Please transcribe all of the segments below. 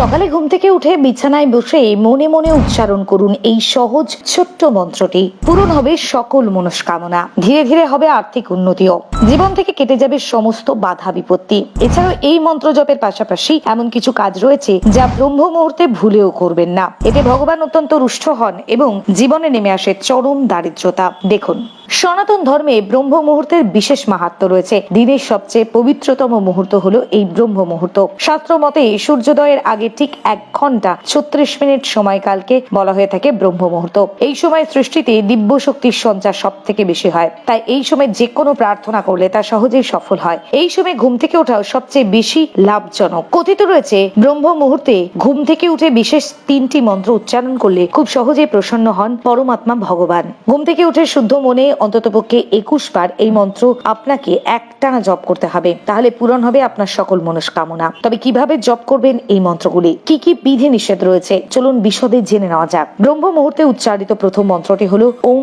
সকালে ঘুম থেকে উঠে বিছানায় বসে মনে মনে উচ্চারণ করুন এই সহজ ছোট্ট মন্ত্রটি। পূরণ হবে সকল মনস্কামনা, ধীরে ধীরে হবে আর্থিক উন্নতিও, জীবন থেকে কেটে যাবে সমস্ত বাধা বিপত্তি। এছাড়াও এই মন্ত্র জপের পাশাপাশি এমন কিছু কাজ রয়েছে যা ব্রহ্ম মুহূর্তে ভুলেও করবেন না। এতে ভগবান অত্যন্ত রুষ্ট হন এবং জীবনে নেমে আসে চরম দারিদ্রতা। দেখুন, সনাতন ধর্মে ব্রহ্ম মুহূর্তের বিশেষ মাহাত্ম্য রয়েছে। দিনের সবচেয়ে পবিত্রতম মুহূর্ত হলো এই ব্রহ্ম মুহূর্ত। শাস্ত্র মতে সূর্যোদয়ের আগে ঠিক 1 ঘন্টা 36 মিনিট সময়কালকে বলা হয়ে থাকে ব্রহ্ম মুহূর্ত। এই সময় সৃষ্টিতে দিব্য শক্তির সঞ্চার সব থেকে বেশি হয়, তাই এই সময় যে কোনো প্রার্থনা করলে তা সহজেই সফল হয়। এই সময় ঘুম থেকে ওঠাও সবচেয়ে বেশি লাভজনক। কথিত রয়েছে ব্রহ্ম মুহূর্তে ঘুম থেকে উঠে বিশেষ 3টি মন্ত্র উচ্চারণ করলে খুব সহজেই প্রসন্ন হন পরমাত্মা ভগবান। ঘুম থেকে উঠে শুদ্ধ মনে অন্ততপক্ষে 21 বার এই মন্ত্র আপনাকে একটানা জপ করতে হবে, তাহলে পূরণ হবে আপনার সকল মনস্কামনা। তবে কিভাবে জপ করবেন এই মন্ত্রগুলি, কি কি বিধি নিষেধ রয়েছে, চলুন বিশদে জেনে নেওয়া যাক। ব্রহ্ম মুহূর্তে উচ্চারিত প্রথম মন্ত্রটি হলো ওং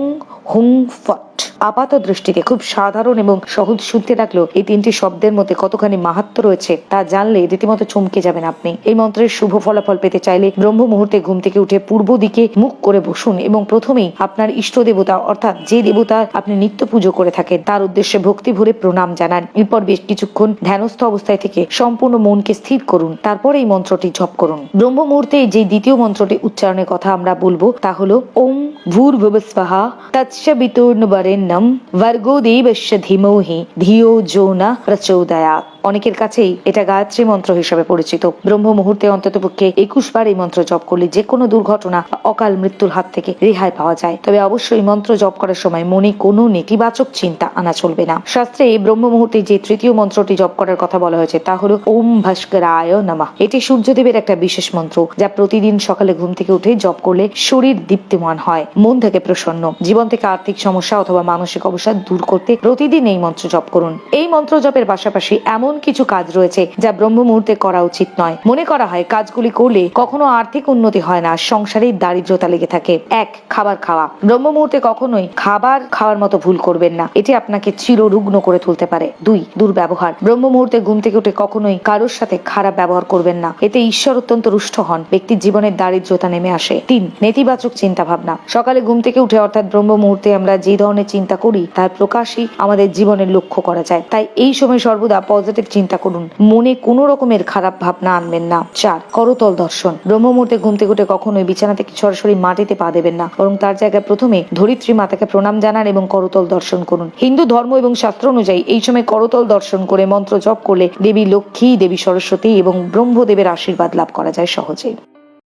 হুং ফট। আপাত দৃষ্টিতে খুব সাধারণ এবং সহজ শুনতে লাগলেও এই 3টি শব্দের মধ্যে কতখানি মাহাত্ম্য রয়েছে তা জানলে রীতিমতো চমকে যাবেন আপনি। এই মন্ত্রের শুভ ফলাফল পেতে চাইলে ব্রহ্ম মুহূর্তে ঘুম থেকে উঠে পূর্ব দিকে মুখ করে বসুন এবং প্রথমেই আপনার ইষ্ট দেবতা অর্থাৎ যে দেবতার আপনি নিত্য পুজো করে থাকেন তার উদ্দেশ্যে ভক্তি ভরে প্রণাম জানান। এরপর বেশ কিছুক্ষণ ধ্যানস্থ অবস্থায় থেকে সম্পূর্ণ মনকে স্থির করুন, তারপর এই মন্ত্রটি জপ করুন। ব্রহ্ম মুহূর্তে যে দ্বিতীয় মন্ত্রটি উচ্চারণের কথা আমরা বলবো তা হলো ওম ভূর্ভুবস্বাহা তৎসবিতুর্বরেণ্যম ভর্গো দেবস্য ধীমহি ধিয়ো যো ন প্রচোদয়াৎ। অনেকের কাছেই এটা গায়ত্রী মন্ত্র হিসেবে পরিচিত। ব্রহ্ম মুহূর্তে অন্ততপক্ষে 21 বার এই মন্ত্র জপ করলে যে কোনো দুর্ঘটনা বা অকাল মৃত্যুর হাত থেকে রেহাই পাওয়া যায়। তবে অবশ্যই মন্ত্র জপ করার সময় মনে কোনো নেতিবাচক চিন্তা আনা চলবে না। শাস্ত্রে ব্রহ্ম মুহূর্তে যে তৃতীয় মন্ত্রটি জপ করার কথা বলা হয়েছে তা হলো ওম ভাস্করায় নমঃ। এটি সূর্যদেবের একটা বিশেষ মন্ত্র যা প্রতিদিন সকালে ঘুম থেকে উঠে জপ করলে শরীর দীপ্তিমান হয়, মন থেকে প্রসন্ন, জীবন থেকে আর্থিক সমস্যা অথবা মানসিক অবসাদ দূর করতে প্রতিদিন এই মন্ত্র জপ করুন। এই মন্ত্র জপের পাশাপাশি এমন কিছু কাজ রয়েছে যা ব্রহ্ম মুহূর্তে করা উচিত নয়। মনে করা হয় কাজগুলি করলে কখনো আর্থিক উন্নতি হয় না, সংসারে দারিদ্রতা লেগে থাকে। 1. খাবার খাওয়া। ব্রহ্ম মুহূর্তে কখনোই খাবার খাওয়ার মতো ভুল করবেন না, এটি আপনাকে চিররুগ্ন করে তুলতে পারে। 2. দুর্ব্যবহার। ব্রহ্ম মুহূর্তে ঘুম থেকে উঠে কখনোই কারোর সাথে খারাপ ব্যবহার করবেন না, এতে ঈশ্বর অত্যন্ত রুষ্ট হন, ব্যক্তির জীবনের দারিদ্রতা নেমে আসে। 3. নেতিবাচক চিন্তা ভাবনা। সকালে ঘুম থেকে উঠে অর্থাৎ ব্রহ্ম মুহূর্তে আমরা যে ধরনের চিন্তা করি তার প্রকাশই আমাদের জীবনের লক্ষ্য করা যায়, তাই এই সময় সর্বদা পজিটিভ চিন্তা করুন, মনে কোনো রকমের খারাপ ভাবনা আনবেন না। 4. করতল দর্শন। ব্রহ্ম মুহূর্তে ঘুম থেকে উঠে কখনোই বিছানা থেকে সরাসরি মাটিতে পা দেবেন না, বরং তার জায়গায় প্রথমে ধরিত্রী মাতাকে প্রণাম জানান এবং করতল দর্শন করুন। হিন্দু ধর্ম এবং শাস্ত্র অনুযায়ী এই সময় করতল দর্শন করে মন্ত্র জপ করলে দেবী লক্ষ্মী, দেবী সরস্বতী এবং ব্রহ্মদেবের আশীর্বাদ লাভ করা যায় সহজেই।